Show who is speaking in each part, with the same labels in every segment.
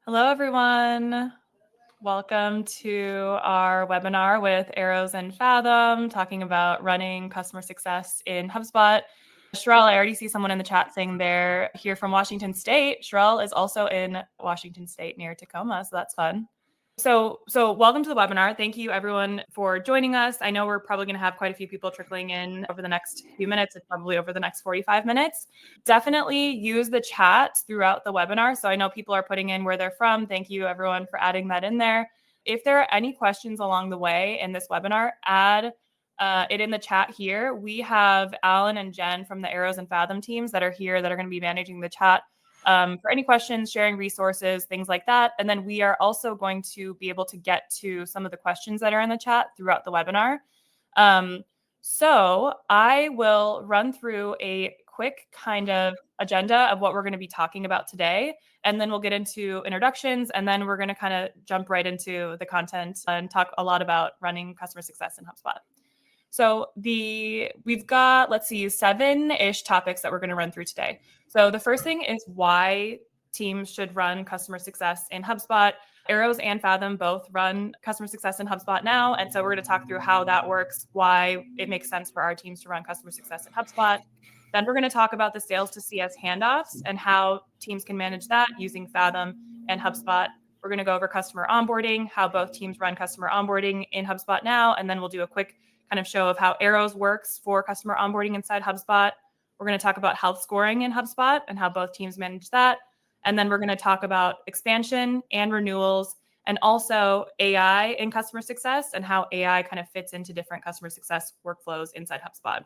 Speaker 1: Hello, everyone. Welcome to our webinar with Arrows and Fathom, talking about running customer success in HubSpot. Shareil, I already see someone in the chat saying they're here from Washington State. Shareil is also in Washington State near Tacoma, so that's fun. So welcome to the webinar. Thank you, everyone, for joining us. I know we're probably going to have quite a few people trickling in over the next few minutes and probably over the next 45 minutes. Definitely use the chat throughout the webinar. So I know people are putting in where they're from. Thank you, everyone, for adding that in there. If there are any questions along the way in this webinar, add it in the chat here. We have Alan and Jen from the Arrows and Fathom teams that are here that are going to be managing the chat for any questions, sharing resources, things like that. And then we are also going to be able to get to some of the questions that are in the chat throughout the webinar. So I will run through a quick kind of agenda of what we're going to be talking about today. And then we'll get into introductions. And then we're going to kind of jump right into the content and talk a lot about running customer success in HubSpot. So we've got, let's see, 7-ish topics that we're going to run through today. So the first thing is why teams should run customer success in HubSpot. Arrows and Fathom both run customer success in HubSpot now. And so we're going to talk through how that works, why it makes sense for our teams to run customer success in HubSpot. Then we're going to talk about the sales to CS handoffs and how teams can manage that using Fathom and HubSpot. We're going to go over customer onboarding, how both teams run customer onboarding in HubSpot now. And then we'll do a quick kind of show of how Arrows works for customer onboarding inside HubSpot. We're going to talk about health scoring in HubSpot and how both teams manage that. And then we're going to talk about expansion and renewals and also AI in customer success and how AI kind of fits into different customer success workflows inside HubSpot.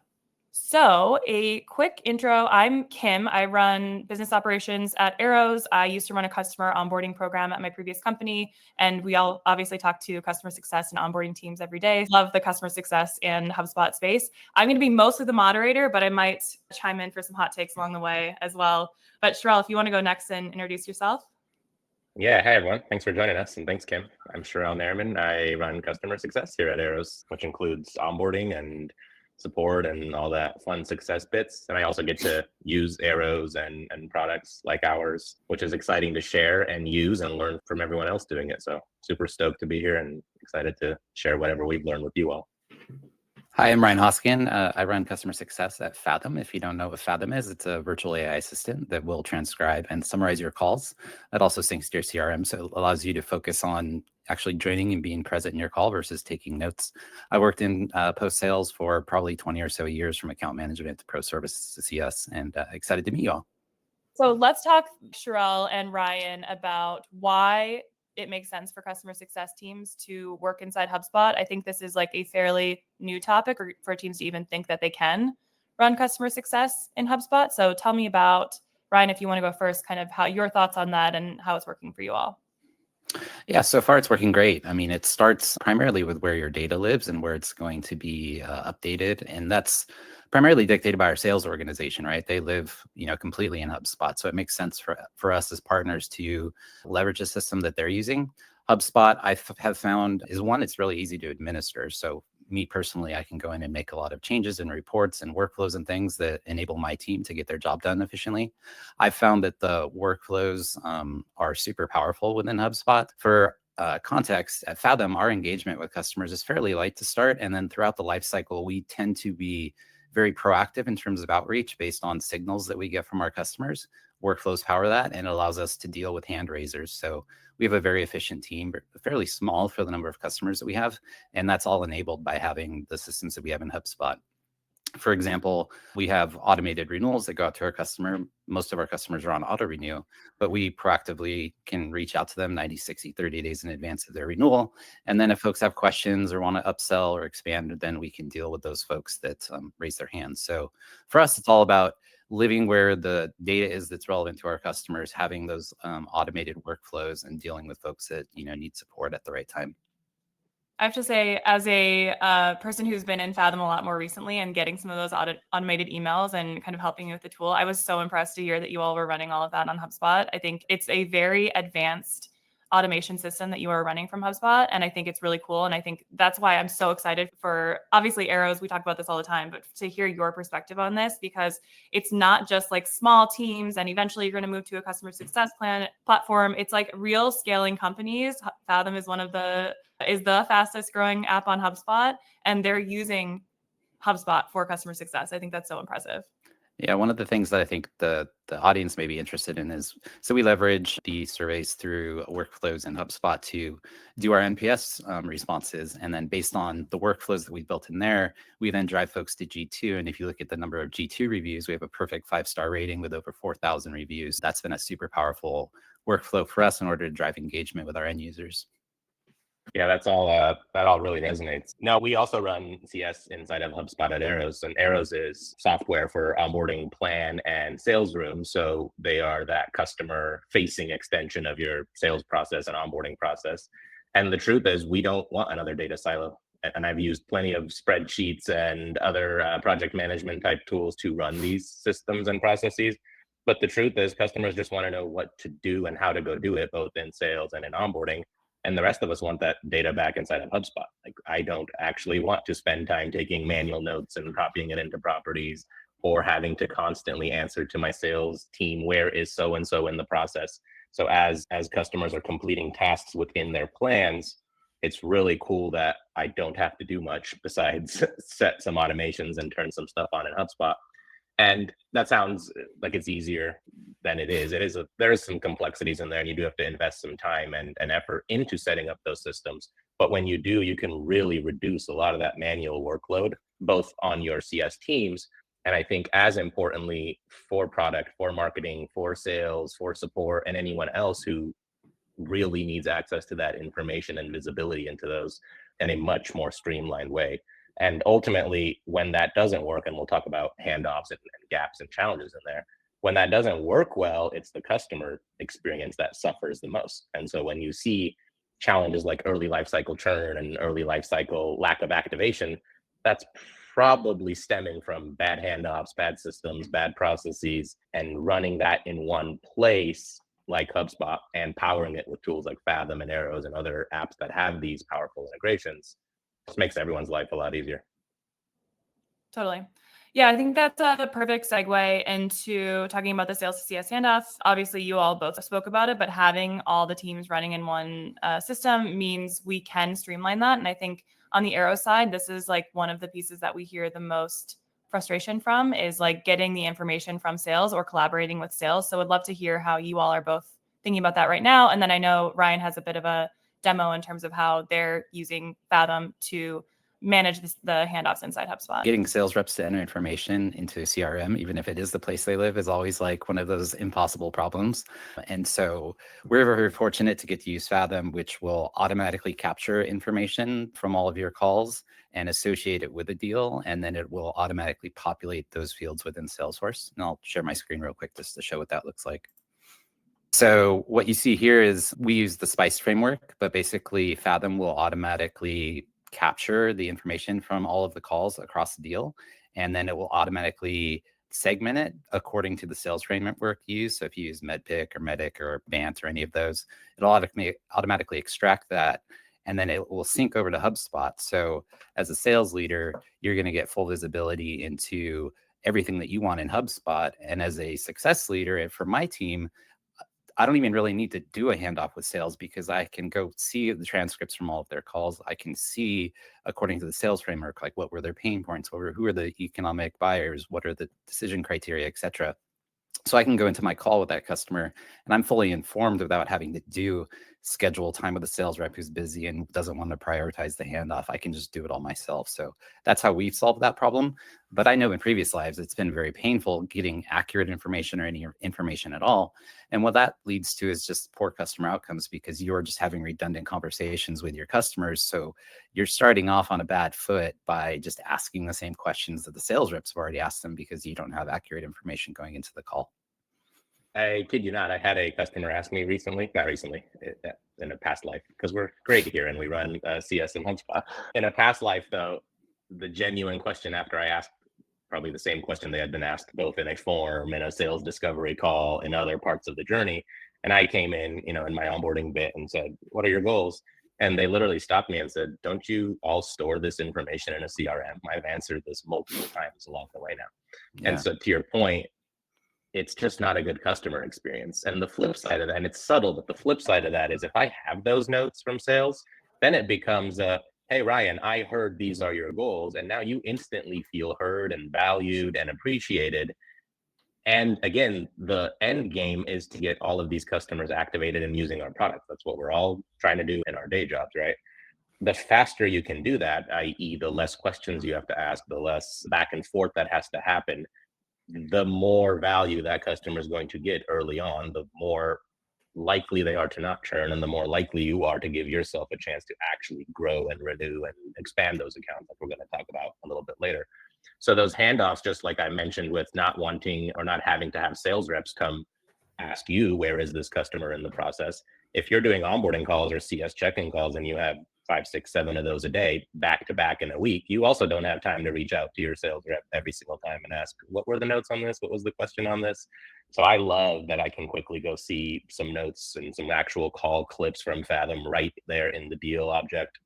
Speaker 1: So a quick intro. I'm Kim. I run business operations at Arrows. I used to run a customer onboarding program at my previous company, and we all obviously talk to customer success and onboarding teams every day. Love the customer success and HubSpot space. I'm going to be mostly the moderator, but I might chime in for some hot takes along the way as well. But Shareil, if you want to go next and introduce yourself.
Speaker 2: Yeah, hi everyone. Thanks for joining us, and thanks, Kim. I'm Shareil Nariman. I run customer success here at Arrows, which includes onboarding and support and all that fun success bits. And I also get to use Arrows and products like ours, which is exciting to share and use and learn from everyone else doing it. So super stoked to be here and excited to share whatever we've learned with you all.
Speaker 3: Hi, I'm Ryan Hoskin. I run customer success at Fathom. If you don't know what Fathom is, it's a virtual AI assistant that will transcribe and summarize your calls. It also syncs to your CRM, so it allows you to focus on actually joining and being present in your call versus taking notes. I worked in post-sales for probably 20 or so years, from account management to pro services to CS, and excited to meet you all.
Speaker 1: So let's talk, Shareil and Ryan, about why it makes sense for customer success teams to work inside HubSpot. I think this is like a fairly new topic for teams to even think that they can run customer success in HubSpot. So tell me about, Ryan, if you want to go first, kind of how your thoughts on that and how it's working for you all.
Speaker 3: Yeah, so far it's working great. I mean, it starts primarily with where your data lives and where it's going to be updated. And that's primarily dictated by our sales organization, right? They live, completely in HubSpot. So it makes sense for us as partners to leverage a system that they're using. HubSpot, I have found, is one, it's really easy to administer. So me personally, I can go in and make a lot of changes in reports and workflows and things that enable my team to get their job done efficiently. I've found that the workflows are super powerful within HubSpot. For context, at Fathom, our engagement with customers is fairly light to start. And then throughout the life cycle, we tend to be very proactive in terms of outreach based on signals that we get from our customers. Workflows power that, and it allows us to deal with hand raisers. So we have a very efficient team, but fairly small for the number of customers that we have. And that's all enabled by having the systems that we have in HubSpot. For example, we have automated renewals that go out to our customer. Most of our customers are on auto renew, but we proactively can reach out to them 90, 60, 30 days in advance of their renewal. And then if folks have questions or want to upsell or expand, then we can deal with those folks that raise their hands. So for us, it's all about living where the data is that's relevant to our customers, having those automated workflows and dealing with folks that need support at the right time.
Speaker 1: I have to say, as a person who's been in Fathom a lot more recently and getting some of those automated emails and kind of helping you with the tool, I was so impressed to hear that you all were running all of that on HubSpot. I think it's a very advanced automation system that you are running from HubSpot. And I think it's really cool. And I think that's why I'm so excited for, obviously, Arrows. We talk about this all the time, but to hear your perspective on this, because it's not just like small teams and eventually you're going to move to a customer success platform. It's like real scaling companies. Fathom is the fastest growing app on HubSpot, and they're using HubSpot for customer success. I think that's so impressive.
Speaker 3: Yeah, one of the things that I think the audience may be interested in is, so we leverage the surveys through workflows in HubSpot to do our NPS responses. And then based on the workflows that we built in there, we then drive folks to G2. And if you look at the number of G2 reviews, we have a perfect 5-star rating with over 4,000 reviews. That's been a super powerful workflow for us in order to drive engagement with our end users.
Speaker 2: Yeah, that's all. That all really resonates. Now, we also run CS inside of HubSpot at Arrows, and Arrows is software for onboarding, plan, and sales room. So they are that customer-facing extension of your sales process and onboarding process. And the truth is, we don't want another data silo. And I've used plenty of spreadsheets and other project management type tools to run these systems and processes. But the truth is, customers just want to know what to do and how to go do it, both in sales and in onboarding. And the rest of us want that data back inside of HubSpot. Like, I don't actually want to spend time taking manual notes and copying it into properties, or having to constantly answer to my sales team, where is so-and-so in the process? So as customers are completing tasks within their plans, it's really cool that I don't have to do much besides set some automations and turn some stuff on in HubSpot. And that sounds like it's easier than it is. There is some complexities in there, and you do have to invest some time and effort into setting up those systems. But when you do, you can really reduce a lot of that manual workload, both on your CS teams, and I think as importantly, for product, for marketing, for sales, for support, and anyone else who really needs access to that information and visibility into those in a much more streamlined way. And ultimately, when that doesn't work, and we'll talk about handoffs and gaps and challenges in there, when that doesn't work well, it's the customer experience that suffers the most. And so when you see challenges like early lifecycle churn and early lifecycle lack of activation, that's probably stemming from bad handoffs, bad systems, bad processes, and running that in one place like HubSpot and powering it with tools like Fathom and Arrows and other apps that have these powerful integrations just makes everyone's life a lot easier.
Speaker 1: Totally. Yeah, I think that's the perfect segue into talking about the sales to CS handoff. Obviously, you all both spoke about it, but having all the teams running in one system means we can streamline that. And I think on the Arrow side, this is like one of the pieces that we hear the most frustration from, is like getting the information from sales or collaborating with sales. So I'd love to hear how you all are both thinking about that right now. And then I know Ryan has a bit of a demo in terms of how they're using Fathom to manage the handoffs inside HubSpot.
Speaker 3: Getting sales reps to enter information into CRM, even if it is the place they live, is always like one of those impossible problems. And so we're very fortunate to get to use Fathom, which will automatically capture information from all of your calls and associate it with a deal. And then it will automatically populate those fields within Salesforce. And I'll share my screen real quick just to show what that looks like. So what you see here is we use the SPICE framework, but basically Fathom will automatically capture the information from all of the calls across the deal, and then it will automatically segment it according to the sales framework you use. So if you use MEDPIC or MEDIC or BANT or any of those, it'll automatically extract that, and then it will sync over to HubSpot. So as a sales leader, you're going to get full visibility into everything that you want in HubSpot. And as a success leader, and for my team, I don't even really need to do a handoff with sales, because I can go see the transcripts from all of their calls. I can see, according to the sales framework, like what were their pain points, who are the economic buyers, what are the decision criteria, et cetera. So I can go into my call with that customer and I'm fully informed without having to schedule time with a sales rep who's busy and doesn't want to prioritize the handoff. I can just do it all myself. So that's how we've solved that problem. But I know in previous lives, it's been very painful getting accurate information or any information at all. And what that leads to is just poor customer outcomes, because you're just having redundant conversations with your customers. So you're starting off on a bad foot by just asking the same questions that the sales reps have already asked them, because you don't have accurate information going into the call.
Speaker 2: I kid you not, I had a customer ask me not recently, in a past life, because we're great here and we run CS and HubSpot. In a past life, though, the genuine question after I asked probably the same question they had been asked both in a form, in a sales discovery call, in other parts of the journey, And I came in, in my onboarding bit and said, what are your goals? And they literally stopped me and said, don't you all store this information in a CRM? I've answered this multiple times along the way now.
Speaker 3: Yeah.
Speaker 2: And so to your point, it's just not a good customer experience. And the flip side of that, and it's subtle, but the flip side of that is if I have those notes from sales, then it becomes hey, Ryan, I heard these are your goals. And now you instantly feel heard and valued and appreciated. And again, the end game is to get all of these customers activated and using our product. That's what we're all trying to do in our day jobs, right? The faster you can do that, i.e. the less questions you have to ask, the less back and forth that has to happen, the more value that customer is going to get early on, the more likely they are to not churn, and the more likely you are to give yourself a chance to actually grow and renew and expand those accounts, like we're going to talk about a little bit later. So those handoffs, just like I mentioned with not wanting or not having to have sales reps come ask you, where is this customer in the process? If you're doing onboarding calls or CS check-in calls and you have 5, 6, 7 of those a day, back to back in a week, you also don't have time to reach out to your sales rep every single time and ask, what were the notes on this? What was the question on this? So I love that I can quickly go see some notes and some actual call clips from Fathom right there in the deal object.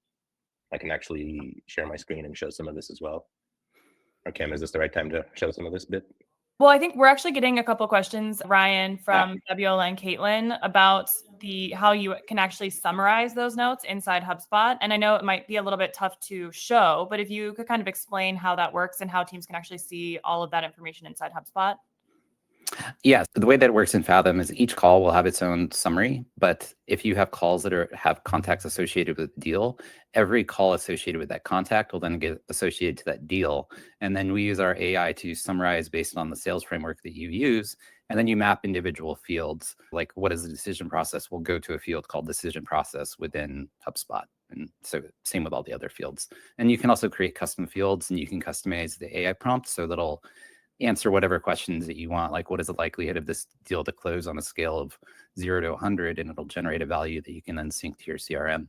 Speaker 2: I can actually share my screen and show some of this as well. Or Kim, is this the right time to show some of this bit?
Speaker 1: Well, I think we're actually getting a couple questions, Ryan, from Fabiola and Caitlin about how you can actually summarize those notes inside HubSpot. And I know it might be a little bit tough to show, but if you could kind of explain how that works and how teams can actually see all of that information inside HubSpot.
Speaker 3: Yeah, so the way that it works in Fathom is each call will have its own summary, but if you have calls that have contacts associated with the deal, every call associated with that contact will then get associated to that deal. And then we use our AI to summarize based on the sales framework that you use. And then you map individual fields, like what is the decision process? We'll go to a field called decision process within HubSpot. And so same with all the other fields. And you can also create custom fields, and you can customize the AI prompt so that'll answer whatever questions that you want, like what is the likelihood of this deal to close on a scale of 0 to 100, and it'll generate a value that you can then sync to your CRM.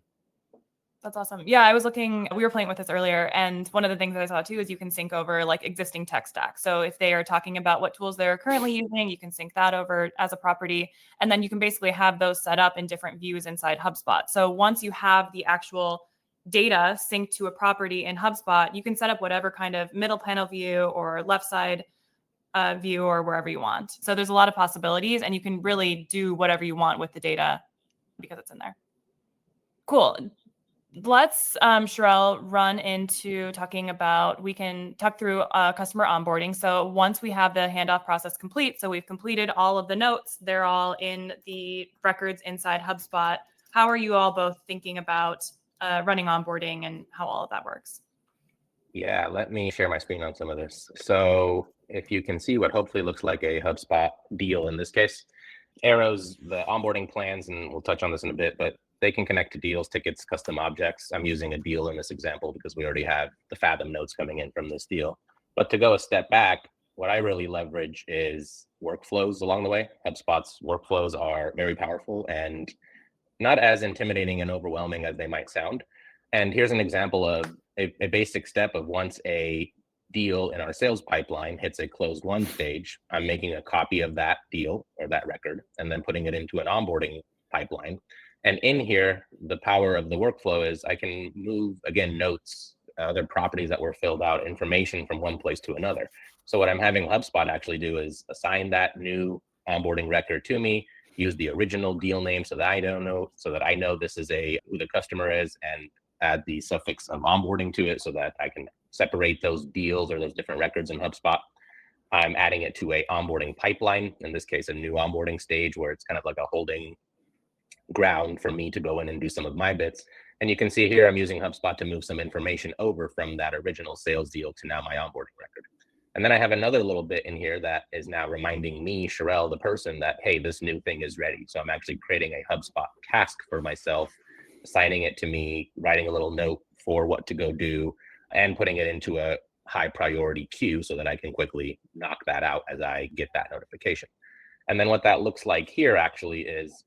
Speaker 1: That's awesome. Yeah, we were playing with this earlier, and one of the things that I saw too is you can sync over like existing tech stack. So if they are talking about what tools they're currently using, you can sync that over as a property, and then you can basically have those set up in different views inside HubSpot. So once you have the actual data synced to a property in HubSpot, you can set up whatever kind of middle panel view or left side view or wherever you want. So there's a lot of possibilities, and you can really do whatever you want with the data because it's in there. Cool. Let's, Shareil, run into we can talk through customer onboarding. So once we have the handoff process complete, so we've completed all of the notes, they're all in the records inside HubSpot. How are you all both thinking about running onboarding and how all of that works?
Speaker 2: Yeah, let me share my screen on some of this. So if you can see what hopefully looks like a HubSpot deal in this case, Arrows, the onboarding plans, and we'll touch on this in a bit, but they can connect to deals, tickets, custom objects. I'm using a deal in this example because we already have the Fathom notes coming in from this deal. But to go a step back, what I really leverage is workflows along the way. HubSpot's workflows are very powerful and not as intimidating and overwhelming as they might sound. And here's an example of a basic step of once a deal in our sales pipeline hits a closed won stage, I'm making a copy of that deal or that record and then putting it into an onboarding pipeline. And in here, the power of the workflow is I can move, again, notes, other properties that were filled out, information from one place to another. So what I'm having HubSpot actually do is assign that new onboarding record to me, use the original deal name so that I know this is who the customer is, and add the suffix of onboarding to it so that I can separate those deals or those different records in HubSpot. I'm adding it to a onboarding pipeline, in this case, a new onboarding stage where it's kind of like a holding ground for me to go in and do some of my bits. And you can see here, I'm using HubSpot to move some information over from that original sales deal to now my onboarding record. And then I have another little bit in here that is now reminding me, Shareil, the person, that, hey, this new thing is ready. So I'm actually creating a HubSpot task for myself, assigning it to me, writing a little note for what to go do, and putting it into a high priority queue so that I can quickly knock that out as I get that notification. And then what that looks like here actually is,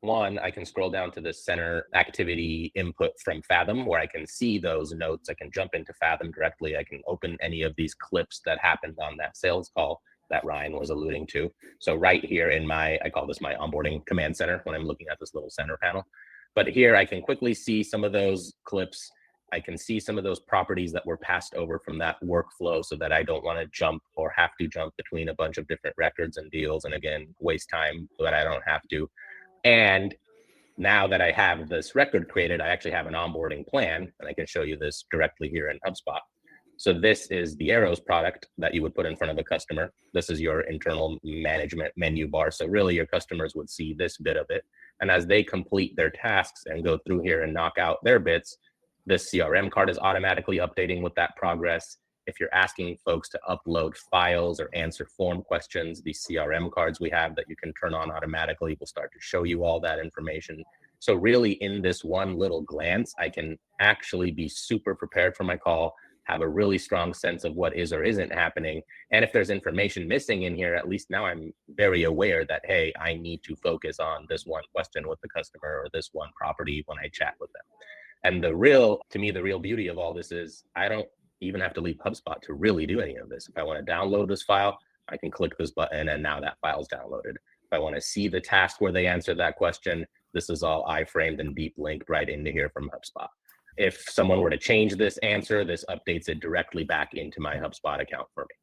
Speaker 2: one, I can scroll down to the center activity input from Fathom where I can see those notes. I can jump into Fathom directly. I can open any of these clips that happened on that sales call that Ryan was alluding to. So right here in I call this my onboarding command center when I'm looking at this little center panel. But here I can quickly see some of those clips. I can see some of those properties that were passed over from that workflow so that I don't want to jump or have to jump between a bunch of different records and deals. And again, waste time, but I don't have to. And now that I have this record created, I actually have an onboarding plan, and I can show you this directly here in HubSpot. So this is the Arrows product that you would put in front of a customer. This is your internal management menu bar. So really your customers would see this bit of it. And as they complete their tasks and go through here and knock out their bits, this CRM card is automatically updating with that progress. If you're asking folks to upload files or answer form questions, these CRM cards we have that you can turn on automatically will start to show you all that information. So really in this one little glance, I can actually be super prepared for my call, have a really strong sense of what is or isn't happening. And if there's information missing in here, at least now I'm very aware that, hey, I need to focus on this one question with the customer or this one property when I chat with them. And the real beauty of all this is I don't even have to leave HubSpot to really do any of this. If I want to download this file, I can click this button and now that file's downloaded. If I want to see the task where they answered that question, this is all iframed and deep linked right into here from HubSpot. If someone were to change this answer, this updates it directly back into my HubSpot account for me.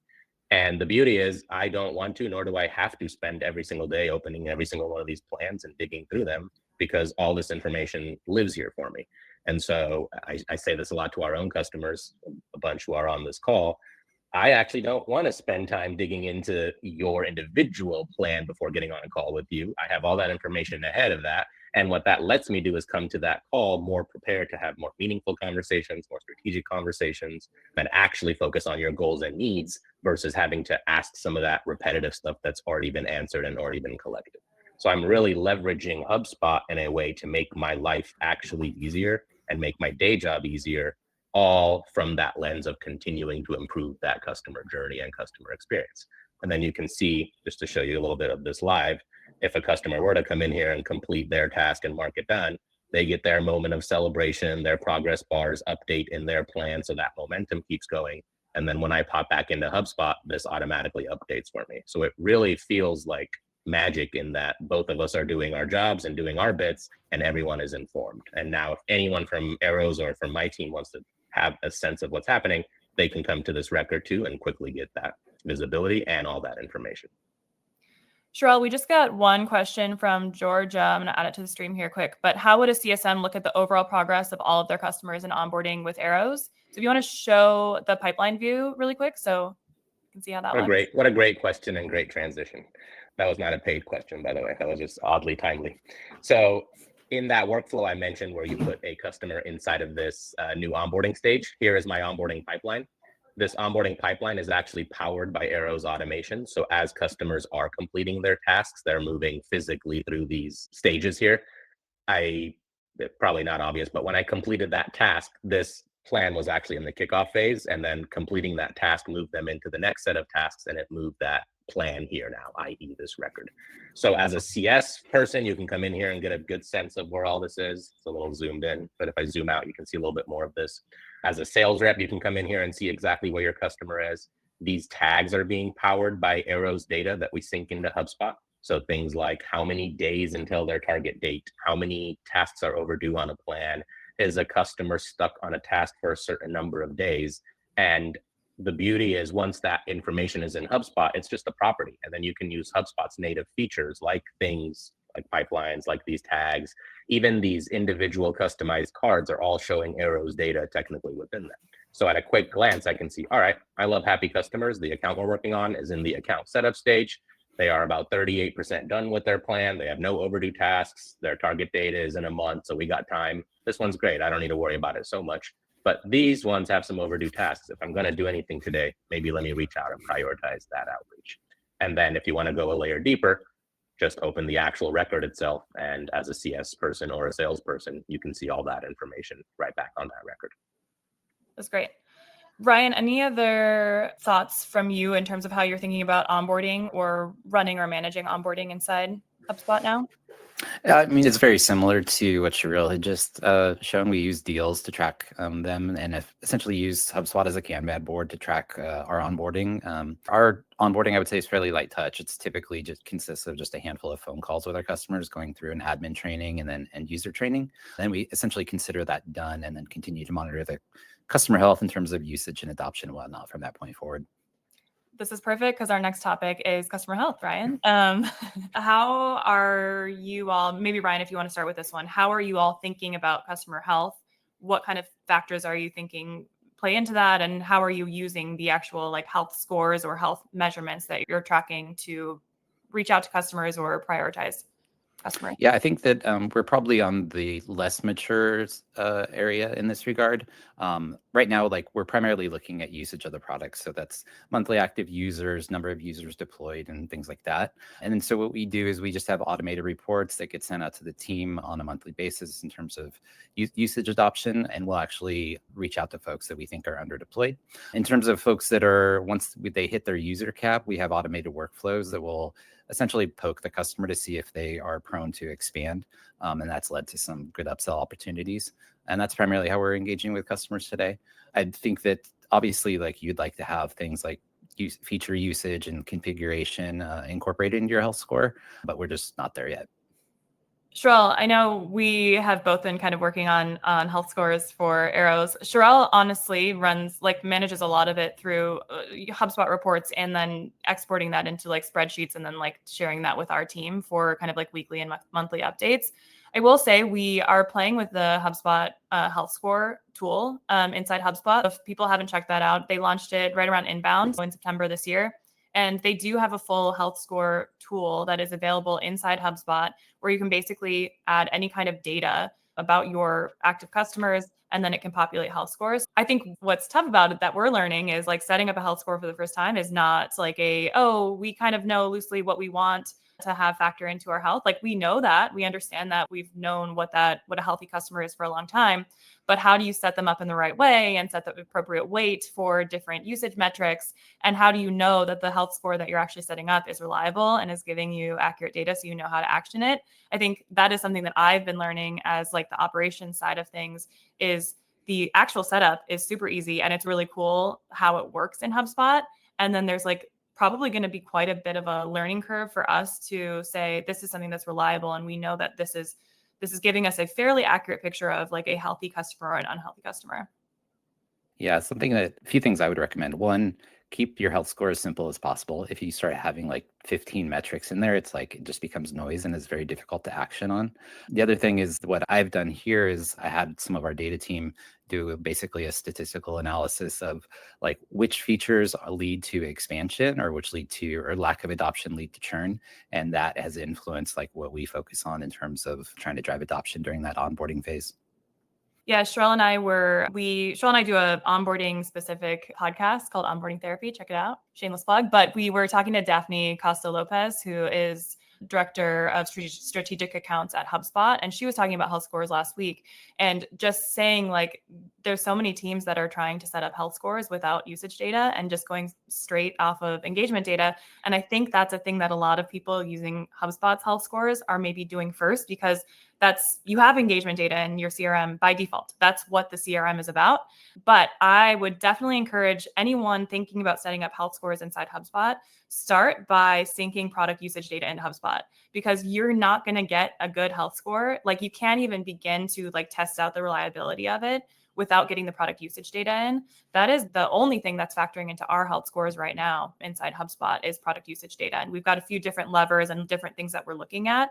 Speaker 2: And the beauty is I don't want to, nor do I have to spend every single day opening every single one of these plans and digging through them because all this information lives here for me. And so I say this a lot to our own customers, a bunch who are on this call. I actually don't want to spend time digging into your individual plan before getting on a call with you. I have all that information ahead of that. And what that lets me do is come to that call more prepared to have more meaningful conversations, more strategic conversations, and actually focus on your goals and needs versus having to ask some of that repetitive stuff that's already been answered and already been collected. So I'm really leveraging HubSpot in a way to make my life actually easier and make my day job easier, all from that lens of continuing to improve that customer journey and customer experience. And then you can see, just to show you a little bit of this live, if a customer were to come in here and complete their task and mark it done, they get their moment of celebration, their progress bars update in their plan, so that momentum keeps going. And then when I pop back into HubSpot, this automatically updates for me. So it really feels like magic in that both of us are doing our jobs and doing our bits and everyone is informed. And now if anyone from Arrows or from my team wants to have a sense of what's happening, they can come to this record too and quickly get that visibility and all that information.
Speaker 1: Shareil, we just got one question from Georgia. I'm going to add it to the stream here quick, but how would a CSM look at the overall progress of all of their customers in onboarding with Arrows? So if you want to show the pipeline view really quick so you can see how that looks.
Speaker 2: What a great question and great transition. That was not a paid question, by the way. That was just oddly timely. So in that workflow I mentioned where you put a customer inside of this new onboarding stage, here is my onboarding pipeline. This onboarding pipeline is actually powered by Arrows automation. So as customers are completing their tasks, they're moving physically through these stages here. Probably not obvious, but when I completed that task, this plan was actually in the kickoff phase, and then completing that task moved them into the next set of tasks, and it moved that plan here now, i.e. this record. So as a CS person, you can come in here and get a good sense of where all this is. It's a little zoomed in, but if I zoom out, you can see a little bit more of this. As a sales rep, you can come in here and see exactly where your customer is. These tags are being powered by Arrows data that we sync into HubSpot. So things like how many days until their target date, how many tasks are overdue on a plan, is a customer stuck on a task for a certain number of days. And the beauty is once that information is in HubSpot, it's just a property. And then you can use HubSpot's native features like things like pipelines, like these tags, even these individual customized cards are all showing Arrows data technically within them. So at a quick glance, I can see, all right, I love happy customers. The account we're working on is in the account setup stage. They are about 38% done with their plan. They have no overdue tasks. Their target date is in a month, so we got time. This one's great. I don't need to worry about it so much. But these ones have some overdue tasks. If I'm going to do anything today, maybe let me reach out and prioritize that outreach. And then if you want to go a layer deeper, just open the actual record itself. And as a CS person or a salesperson, you can see all that information right back on that record.
Speaker 1: That's great. Ryan, any other thoughts from you in terms of how you're thinking about onboarding or running or managing onboarding inside HubSpot now?
Speaker 3: I mean, it's very similar to what Shareil had just shown. We use deals to track them, and essentially use HubSpot as a Kanban board to track our onboarding. Our onboarding, I would say, is fairly light touch. It's typically just consists of just a handful of phone calls with our customers, going through an admin training and then end user training. Then we essentially consider that done, and then continue to monitor the customer health in terms of usage and adoption and whatnot from that point forward.
Speaker 1: This is perfect because our next topic is customer health, Ryan. How are you all, maybe Ryan, if you want to start with this one, how are you all thinking about customer health? What kind of factors are you thinking play into that? And how are you using the actual like health scores or health measurements that you're tracking to reach out to customers or prioritize customers?
Speaker 3: Yeah, I think that we're probably on the less mature area in this regard. Right now, like we're primarily looking at usage of the product. So that's monthly active users, number of users deployed, and things like that. And then so what we do is we just have automated reports that get sent out to the team on a monthly basis in terms of usage adoption. And we'll actually reach out to folks that we think are under deployed. In terms of folks that are, once they hit their user cap, we have automated workflows that will essentially poke the customer to see if they are prone to expand. And that's led to some good upsell opportunities. And that's primarily how we're engaging with customers today. I think that obviously, like you'd like to have things like feature usage and configuration incorporated into your health score, but we're just not there yet.
Speaker 1: Shareil, I know we have both been kind of working on health scores for Arrows. Shareil honestly manages a lot of it through HubSpot reports, and then exporting that into like spreadsheets, and then like sharing that with our team for kind of like weekly and monthly updates. I will say we are playing with the HubSpot health score tool inside HubSpot. If people haven't checked that out, they launched it right around inbound in September this year. And they do have a full health score tool that is available inside HubSpot, where you can basically add any kind of data about your active customers, and then it can populate health scores. I think what's tough about it that we're learning is like setting up a health score for the first time is not like we kind of know loosely what we want to have factor into our health. Like we know that, we understand that, we've known what a healthy customer is for a long time, but how do you set them up in the right way and set the appropriate weight for different usage metrics? And how do you know that the health score that you're actually setting up is reliable and is giving you accurate data so you know how to action it? I think that is something that I've been learning as like the operations side of things. Is the actual setup is super easy, and it's really cool how it works in HubSpot. And then there's like probably going to be quite a bit of a learning curve for us to say this is something that's reliable, and we know that this is giving us a fairly accurate picture of like a healthy customer or an unhealthy customer.
Speaker 3: Yeah, a few things I would recommend. One, keep your health score as simple as possible. If you start having like 15 metrics in there, it's like it just becomes noise and is very difficult to action on. The other thing is what I've done here is I had some of our data team do basically a statistical analysis of like which features lead to expansion or which lead to, or lack of adoption lead to churn. And that has influenced like what we focus on in terms of trying to drive adoption during that onboarding phase.
Speaker 1: Yeah, Shareil and I do a onboarding specific podcast called Onboarding Therapy. Check it out. Shameless plug. But we were talking to Daphne Costa Lopez, who is director of strategic accounts at HubSpot. And she was talking about health scores last week, and just saying like, there's so many teams that are trying to set up health scores without usage data and just going straight off of engagement data. And I think that's a thing that a lot of people using HubSpot's health scores are maybe doing first, because you have engagement data in your CRM by default. That's what the CRM is about. But I would definitely encourage anyone thinking about setting up health scores inside HubSpot, start by syncing product usage data into HubSpot, because you're not going to get a good health score. Like you can't even begin to like test out the reliability of it without getting the product usage data in. That is the only thing that's factoring into our health scores right now inside HubSpot is product usage data. And we've got a few different levers and different things that we're looking at.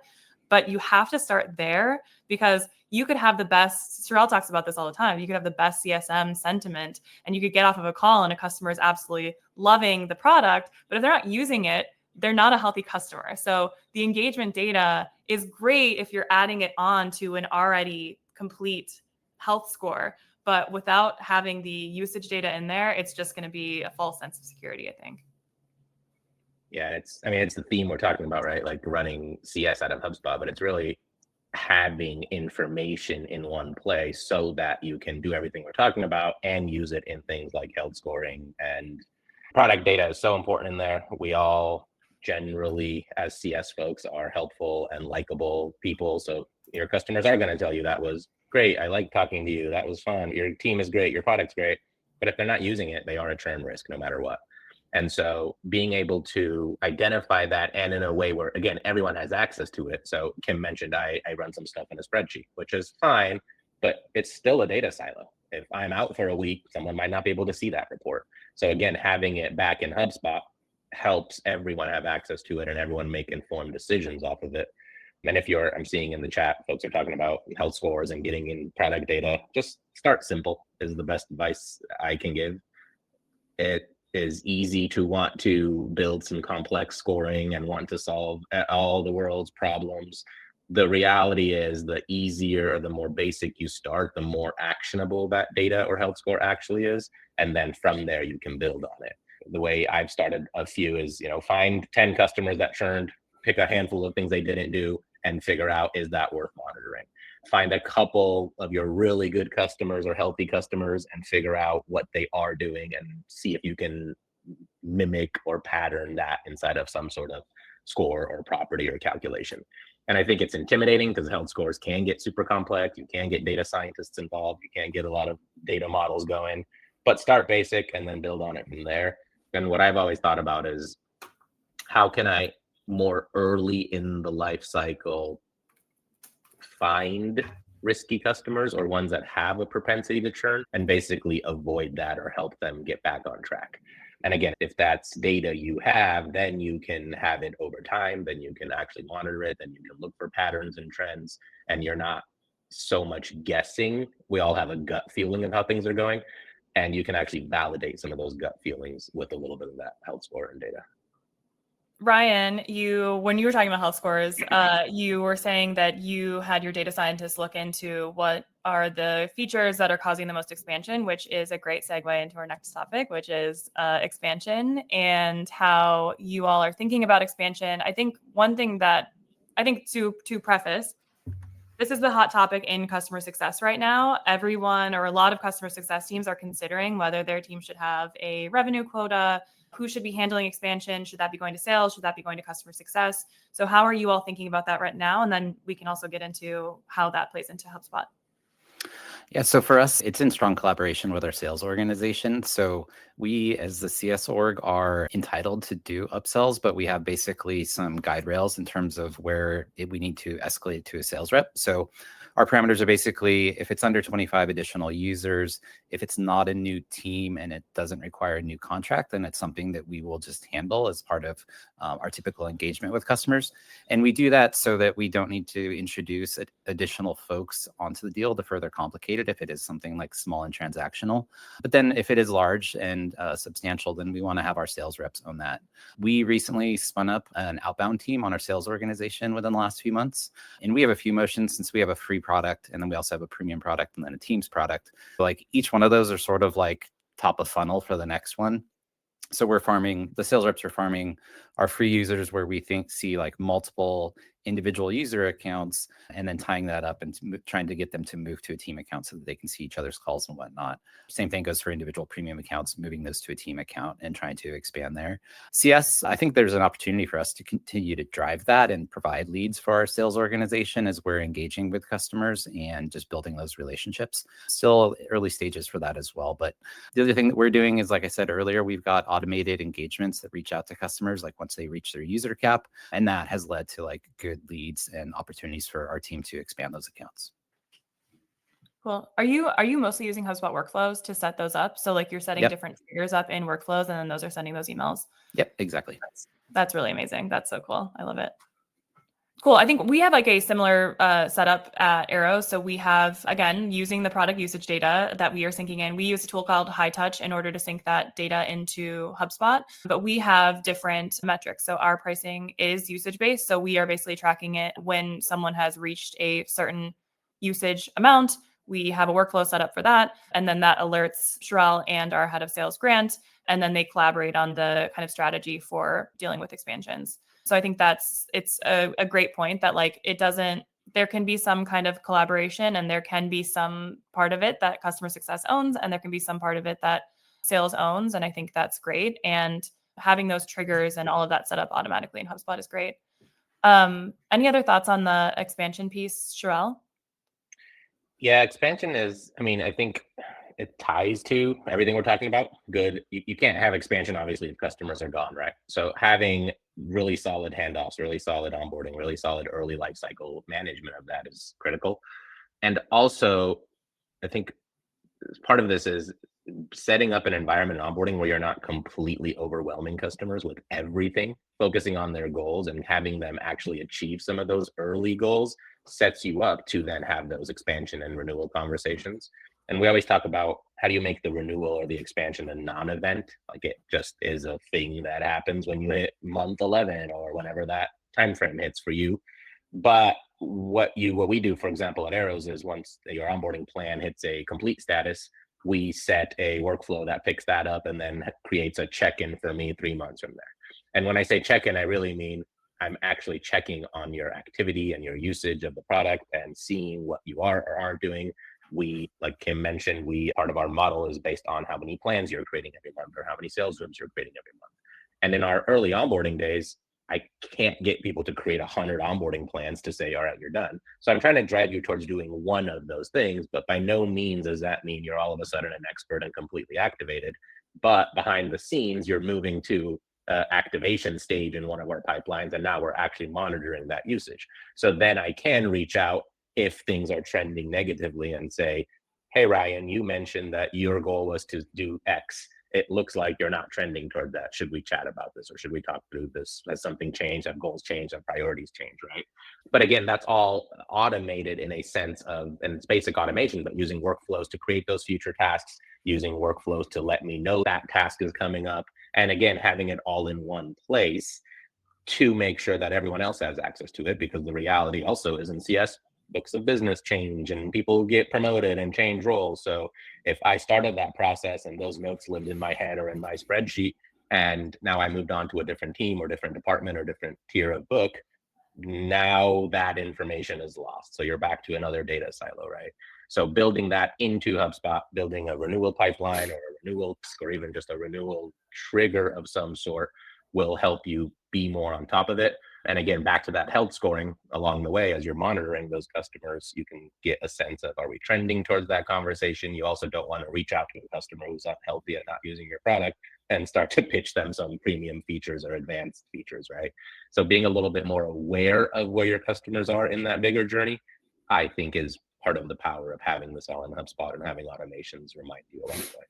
Speaker 1: But you have to start there, because you could have the best, Shareil talks about this all the time, you could have the best CSM sentiment and you could get off of a call and a customer is absolutely loving the product, but if they're not using it, they're not a healthy customer. So the engagement data is great if you're adding it on to an already complete health score, but without having the usage data in there, it's just going to be a false sense of security, I think.
Speaker 2: Yeah, it's the theme we're talking about, right? Like running CS out of HubSpot, but it's really having information in one place so that you can do everything we're talking about and use it in things like health scoring. And product data is so important in there. We all generally, as CS folks, are helpful and likable people. So your customers are going to tell you that was great. I like talking to you. That was fun. Your team is great. Your product's great. But if they're not using it, they are a churn risk no matter what. And so being able to identify that, and in a way where, again, everyone has access to it. So Kim mentioned I run some stuff in a spreadsheet, which is fine, but it's still a data silo. If I'm out for a week, someone might not be able to see that report. So again, having it back in HubSpot helps everyone have access to it and everyone make informed decisions off of it. And if I'm seeing in the chat, folks are talking about health scores and getting in product data, just start simple is the best advice I can give. It is easy to want to build some complex scoring and want to solve all the world's problems. The reality is the easier or the more basic you start, the more actionable that data or health score actually is. And then from there, you can build on it. The way I've started a few is, find 10 customers that churned, pick a handful of things they didn't do, and figure out, is that worth monitoring? Find a couple of your really good customers or healthy customers and figure out what they are doing and see if you can mimic or pattern that inside of some sort of score or property or calculation. And I think it's intimidating because health scores can get super complex. You can get data scientists involved. You can get a lot of data models going, but start basic and then build on it from there. And what I've always thought about is, how can I more early in the life cycle find risky customers or ones that have a propensity to churn and basically avoid that or help them get back on track. And again, if that's data you have, then you can have it over time, then you can actually monitor it, then you can look for patterns and trends, and you're not so much guessing. We all have a gut feeling of how things are going, and you can actually validate some of those gut feelings with a little bit of that health score and data.
Speaker 1: Ryan, when you were talking about health scores, you were saying that you had your data scientists look into what are the features that are causing the most expansion, which is a great segue into our next topic, which is expansion and how you all are thinking about expansion. I think one thing that to preface, this is the hot topic in customer success right now. Everyone or a lot of customer success teams are considering whether their team should have a revenue quota, who should be handling expansion. Should that be going to sales? Should that be going to customer success? So how are you all thinking about that right now? And then we can also get into how that plays into HubSpot.
Speaker 3: Yeah, so for us, it's in strong collaboration with our sales organization. So we, as the CS org, are entitled to do upsells, but we have basically some guide rails in terms of where we need to escalate to a sales rep. So our parameters are basically, if it's under 25 additional users, if it's not a new team and it doesn't require a new contract, then it's something that we will just handle as part of our typical engagement with customers. And we do that so that we don't need to introduce additional folks onto the deal to further complicate it if it is something like small and transactional. But then if it is large and substantial, then we want to have our sales reps own that. We recently spun up an outbound team on our sales organization within the last few months. And we have a few motions since we have a free product, and then we also have a premium product and then a Teams product. Like each one of those are sort of like top of funnel for the next one. So the sales reps are farming our free users where we see like multiple individual user accounts, and then tying that up and trying to get them to move to a team account so that they can see each other's calls and whatnot. Same thing goes for individual premium accounts, moving those to a team account and trying to expand there. CS, I think there's an opportunity for us to continue to drive that and provide leads for our sales organization as we're engaging with customers and just building those relationships. Still early stages for that as well. But the other thing that we're doing is, like I said earlier, we've got automated engagements that reach out to customers like once they reach their user cap. And that has led to like good leads and opportunities for our team to expand those accounts.
Speaker 1: Cool. Are you mostly using HubSpot workflows to set those up? So like you're setting different triggers up in workflows and then those are sending those emails?
Speaker 3: Yep, exactly.
Speaker 1: That's really amazing. That's so cool. I love it. Cool. I think we have like a similar setup at Arrows. So we have, again, using the product usage data that we are syncing in. We use a tool called High Touch in order to sync that data into HubSpot, but we have different metrics. So our pricing is usage based. So we are basically tracking it when someone has reached a certain usage amount. We have a workflow set up for that. And then that alerts Shareil and our head of sales, Grant, and then they collaborate on the kind of strategy for dealing with expansions. So I think it's a great point that like there can be some kind of collaboration and there can be some part of it that customer success owns and there can be some part of it that sales owns. And I think that's great. And having those triggers and all of that set up automatically in HubSpot is great. Any other thoughts on the expansion piece, Shareil?
Speaker 2: Yeah, expansion is, I think it ties to everything we're talking about. Good. You can't have expansion, obviously, if customers are gone, right? So having really solid handoffs, really solid onboarding, really solid early life cycle management of that is critical. And also, I think part of this is setting up an environment and onboarding where you're not completely overwhelming customers with everything, focusing on their goals and having them actually achieve some of those early goals sets you up to then have those expansion and renewal conversations. And we always talk about how do you make the renewal or the expansion a non-event? Like it just is a thing that happens when you hit month 11 or whenever that time frame hits for you. But what we do, for example, at Arrows is once your onboarding plan hits a complete status, we set a workflow that picks that up and then creates a check-in for me 3 months from there. And when I say check-in, I really mean I'm actually checking on your activity and your usage of the product and seeing what you are or aren't doing. We, like Kim mentioned, part of our model is based on how many plans you're creating every month or how many sales rooms you're creating every month. And in our early onboarding days, I can't get people to create 100 onboarding plans to say, all right, you're done. So I'm trying to drive you towards doing one of those things, but by no means does that mean you're all of a sudden an expert and completely activated. But behind the scenes, you're moving to activation stage in one of our pipelines, and now we're actually monitoring that usage. So then I can reach out if things are trending negatively and say, hey, Ryan, you mentioned that your goal was to do X. It looks like you're not trending toward that. Should we chat about this or should we talk through this? Has something changed? Have goals changed? Have priorities changed, right? But again, that's all automated in a sense of, and it's basic automation, but using workflows to create those future tasks, using workflows to let me know that task is coming up. And again, having it all in one place to make sure that everyone else has access to it, because the reality also is in CS, books of business change and people get promoted and change roles. So if I started that process and those notes lived in my head or in my spreadsheet, and now I moved on to a different team or different department or different tier of book, now that information is lost. So you're back to another data silo, right? So building that into HubSpot, building a renewal pipeline or a renewal or even just a renewal trigger of some sort will help you be more on top of it. And again, back to that health scoring along the way, as you're monitoring those customers, you can get a sense of, are we trending towards that conversation? You also don't want to reach out to a customer who's unhealthy and not using your product and start to pitch them some premium features or advanced features, right? So being a little bit more aware of where your customers are in that bigger journey, I think is part of the power of having this all in HubSpot and having automations remind you along the way.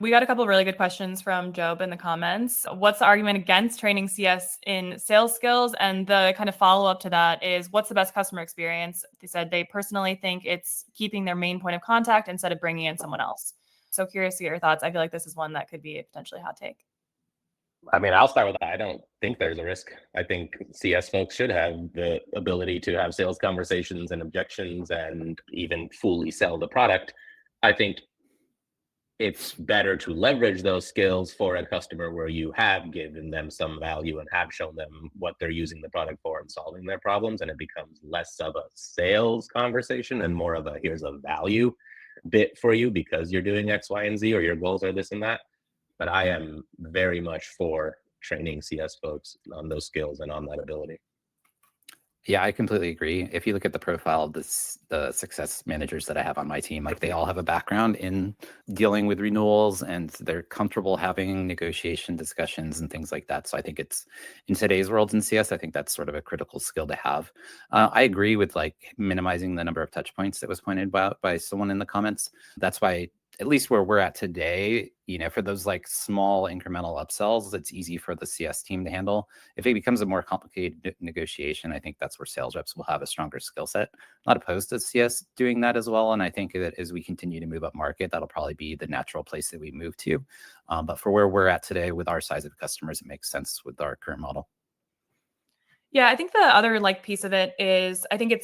Speaker 1: We got a couple of really good questions from Job in the comments. What's the argument against training CS in sales skills? And the kind of follow-up to that is, what's the best customer experience? They said they personally think it's keeping their main point of contact instead of bringing in someone else. So curious to get your thoughts. I feel like this is one that could be a potentially hot take.
Speaker 2: I'll start with that. I don't think there's a risk. I think CS folks should have the ability to have sales conversations and objections and even fully sell the product. I think it's better to leverage those skills for a customer where you have given them some value and have shown them what they're using the product for and solving their problems. And it becomes less of a sales conversation and more of a, here's a value bit for you because you're doing X, Y, and Z, or your goals are this and that. But I am very much for training CS folks on those skills and on that ability.
Speaker 3: Yeah, I completely agree. If you look at the profile of the success managers that I have on my team, like they all have a background in dealing with renewals and they're comfortable having negotiation discussions and things like that. So I think it's, in today's world in CS, I think that's sort of a critical skill to have. I agree with like minimizing the number of touch points that was pointed out by someone in the comments. That's why, at least where we're at today, for those like small incremental upsells, it's easy for the CS team to handle. If it becomes a more complicated negotiation, I think that's where sales reps will have a stronger skill set. Not opposed to CS doing that as well. And I think that as we continue to move up market, that'll probably be the natural place that we move to. But for where we're at today with our size of customers, it makes sense with our current model.
Speaker 1: Yeah, I think the other piece of it is, I think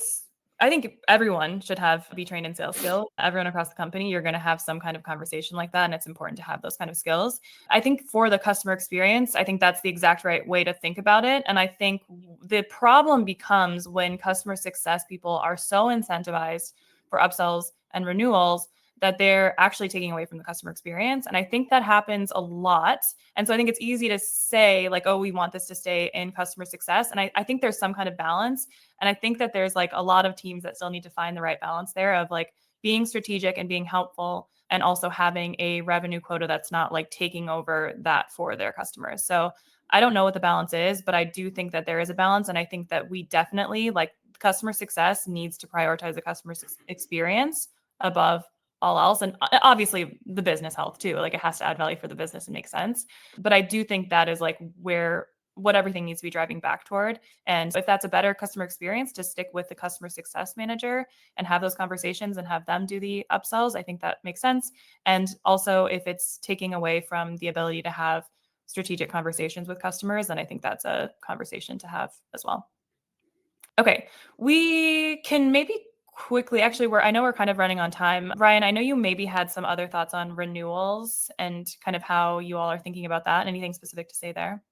Speaker 1: everyone should be trained in sales skills. Everyone across the company, you're going to have some kind of conversation like that. And it's important to have those kind of skills. I think for the customer experience, I think that's the exact right way to think about it. And I think the problem becomes when customer success people are so incentivized for upsells and renewals that they're actually taking away from the customer experience. And I think that happens a lot. And so I think it's easy to say like, oh, we want this to stay in customer success. And I think there's some kind of balance. And I think that there's like a lot of teams that still need to find the right balance there of like being strategic and being helpful, and also having a revenue quota that's not like taking over that for their customers. So I don't know what the balance is, but I do think that there is a balance. And I think that we definitely, like, customer success needs to prioritize the customer experience above all else. And obviously the business health too, like it has to add value for the business and make sense. But I do think that is like what everything needs to be driving back toward. And if that's a better customer experience, to stick with the customer success manager and have those conversations and have them do the upsells, I think that makes sense. And also if it's taking away from the ability to have strategic conversations with customers, then I think that's a conversation to have as well. Okay, we can maybe quickly, actually, I know we're kind of running on time. Ryan, I know you maybe had some other thoughts on renewals and kind of how you all are thinking about that. Anything specific to say there?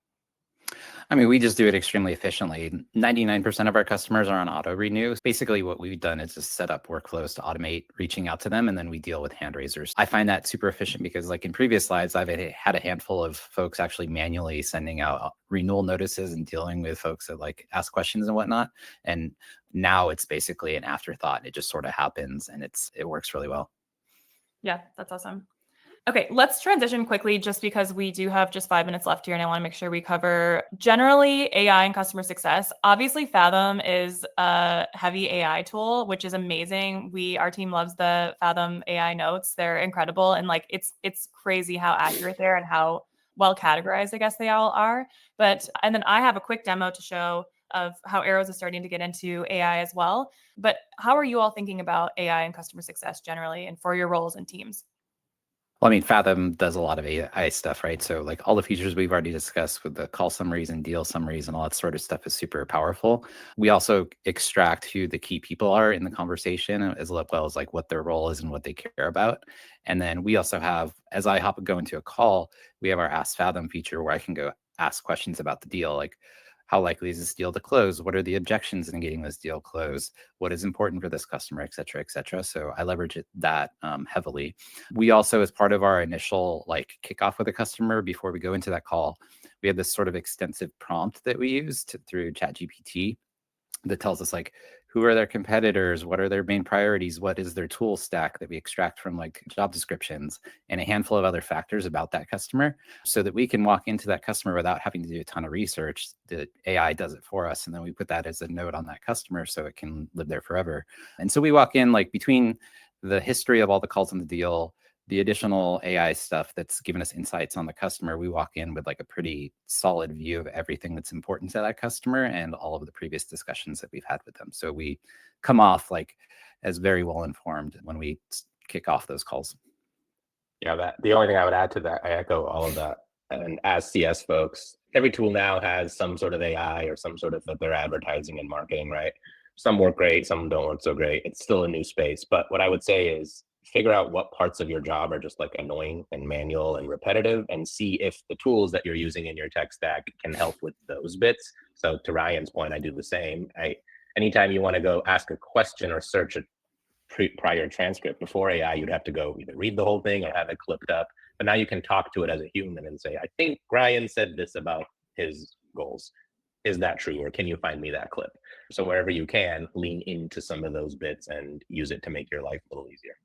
Speaker 3: I mean, we just do it extremely efficiently. 99% of our customers are on auto renew. Basically, what we've done is just set up workflows to automate reaching out to them, and then we deal with hand raisers. I find that super efficient because, like in previous slides, I've had a handful of folks actually manually sending out renewal notices and dealing with folks that like ask questions and whatnot. And now it's basically an afterthought. It just sort of happens, and it works really well.
Speaker 1: Yeah, that's awesome. Okay, let's transition quickly just because we do have just 5 minutes left here and I want to make sure we cover generally AI and customer success. Obviously, Fathom is a heavy AI tool, which is amazing. Our team loves the Fathom AI notes. They're incredible. And like, it's crazy how accurate they are and how well categorized, I guess they all are. And then I have a quick demo to show of how Arrows is starting to get into AI as well. But how are you all thinking about AI and customer success generally and for your roles and teams?
Speaker 3: Well, I mean, Fathom does a lot of AI stuff, right? So like all the features we've already discussed with the call summaries and deal summaries and all that sort of stuff is super powerful. We also extract who the key people are in the conversation, as well as like what their role is and what they care about. And then we also have, as I go into a call, we have our Ask Fathom feature where I can go ask questions about the deal, like how likely is this deal to close? What are the objections in getting this deal closed? What is important for this customer, et cetera, et cetera. So I leverage that heavily. We also, as part of our initial like kickoff with a customer before we go into that call, we have this sort of extensive prompt that we used through ChatGPT that tells us like, who are their competitors? What are their main priorities? What is their tool stack that we extract from like job descriptions and a handful of other factors about that customer so that we can walk into that customer without having to do a ton of research. The AI does it for us. And then we put that as a note on that customer so it can live there forever. And so we walk in like between the history of all the calls on the deal, the additional AI stuff that's given us insights on the customer, we walk in with like a pretty solid view of everything that's important to that customer and all of the previous discussions that we've had with them. So we come off like as very well informed when we kick off those calls.
Speaker 2: Yeah, the only thing I would add to that, I echo all of that. And as CS folks, every tool now has some sort of AI or some sort of that they're advertising and marketing, right? Some work great, some don't work so great. It's still a new space. But what I would say is figure out what parts of your job are just like annoying and manual and repetitive, and see if the tools that you're using in your tech stack can help with those bits. So to Ryan's point, I do the same. Anytime you want to go ask a question or search a prior transcript before AI, you'd have to go either read the whole thing or have it clipped up. But now you can talk to it as a human and say, I think Ryan said this about his goals. Is that true? Or can you find me that clip? So wherever you can, lean into some of those bits and use it to make your life a little easier.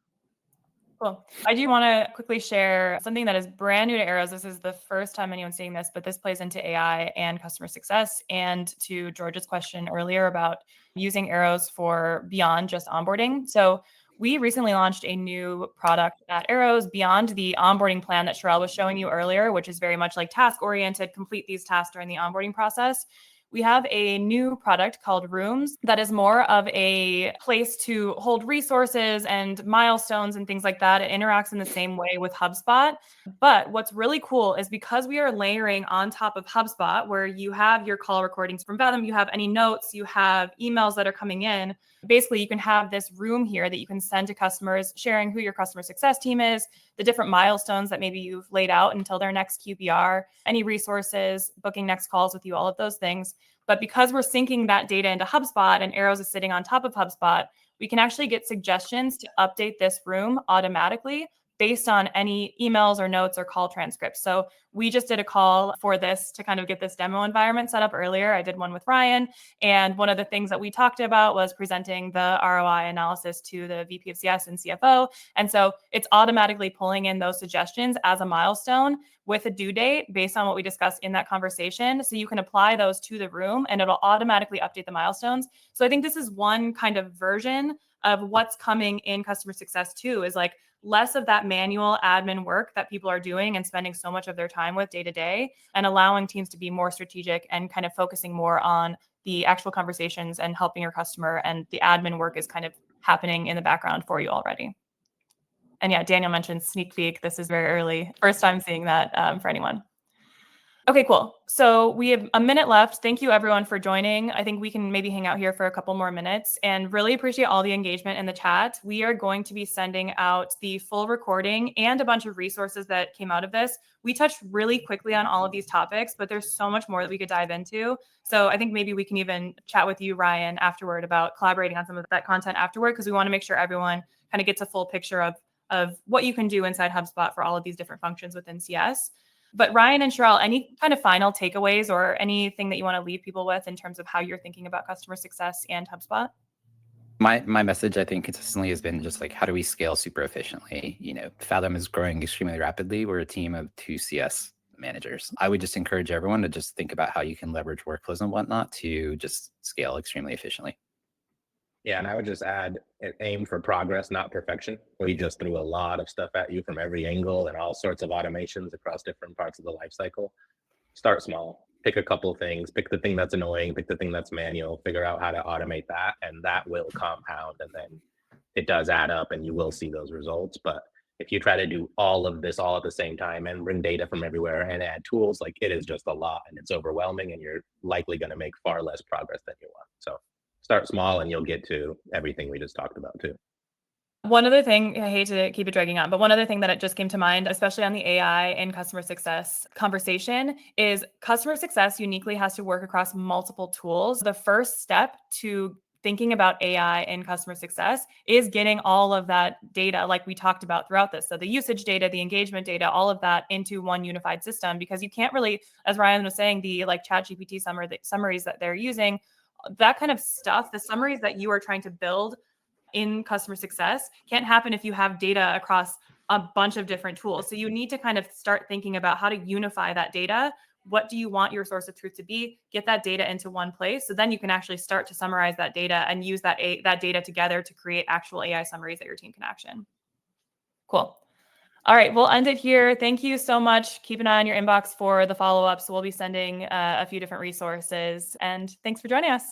Speaker 1: Cool. I do want to quickly share something that is brand new to Arrows. This is the first time anyone's seeing this, but this plays into AI and customer success. And to George's question earlier about using Arrows for beyond just onboarding. So we recently launched a new product at Arrows beyond the onboarding plan that Shareil was showing you earlier, which is very much like task-oriented, complete these tasks during the onboarding process. We have a new product called Rooms that is more of a place to hold resources and milestones and things like that. It interacts in the same way with HubSpot. But what's really cool is because we are layering on top of HubSpot, where you have your call recordings from Fathom, you have any notes, you have emails that are coming in. Basically, you can have this room here that you can send to customers, sharing who your customer success team is, the different milestones that maybe you've laid out until their next QBR, any resources, booking next calls with you, all of those things. But because we're syncing that data into HubSpot and Arrows is sitting on top of HubSpot, we can actually get suggestions to update this room automatically based on any emails or notes or call transcripts. So we just did a call for this to kind of get this demo environment set up earlier. I did one with Ryan. And one of the things that we talked about was presenting the ROI analysis to the VP of CS and CFO. And so it's automatically pulling in those suggestions as a milestone with a due date based on what we discussed in that conversation. So you can apply those to the room and it'll automatically update the milestones. So I think this is one kind of version of what's coming in customer success too, is like less of that manual admin work that people are doing and spending so much of their time with day to day, and allowing teams to be more strategic and kind of focusing more on the actual conversations and helping your customer, and the admin work is kind of happening in the background for you already. And yeah, Daniel mentioned sneak peek. This is very early. First time seeing that for anyone. Okay, cool. So we have a minute left. Thank you everyone for joining. I think we can maybe hang out here for a couple more minutes, and really appreciate all the engagement in the chat. We are going to be sending out the full recording and a bunch of resources that came out of this. We touched really quickly on all of these topics, but there's so much more that we could dive into. So I think maybe we can even chat with you, Ryan, afterward about collaborating on some of that content afterward, because we want to make sure everyone kind of gets a full picture of what you can do inside HubSpot for all of these different functions within CS. But Ryan and Shareil, any kind of final takeaways or anything that you want to leave people with in terms of how you're thinking about customer success and HubSpot?
Speaker 3: My message, I think, consistently has been just like, how do we scale super efficiently? Fathom is growing extremely rapidly. We're a team of 2 CS managers. I would just encourage everyone to just think about how you can leverage workflows and whatnot to just scale extremely efficiently.
Speaker 2: Yeah, and I would just add, aim for progress, not perfection. We just threw a lot of stuff at you from every angle and all sorts of automations across different parts of the life cycle. Start small, pick a couple things, pick the thing that's annoying, pick the thing that's manual, figure out how to automate that, and that will compound, and then it does add up and you will see those results. But if you try to do all of this all at the same time and bring data from everywhere and add tools, like, it is just a lot and it's overwhelming, and you're likely going to make far less progress than you want. So start small and you'll get to everything we just talked about too.
Speaker 1: One other thing, I hate to keep it dragging on, but one other thing that it just came to mind, especially on the AI and customer success conversation, is customer success uniquely has to work across multiple tools. The first step to thinking about AI and customer success is getting all of that data, like we talked about throughout this. So the usage data, the engagement data, all of that into one unified system, because you can't really, as Ryan was saying, the like ChatGPT summaries that they're using, that kind of stuff, the summaries that you are trying to build in customer success can't happen if you have data across a bunch of different tools. So you need to kind of start thinking about how to unify that data. What do you want your source of truth to be? Get that data into one place. So then you can actually start to summarize that data and use that data together to create actual AI summaries that your team can action. Cool. All right, we'll end it here. Thank you so much. Keep an eye on your inbox for the follow-ups. We'll be sending a few different resources. And thanks for joining us.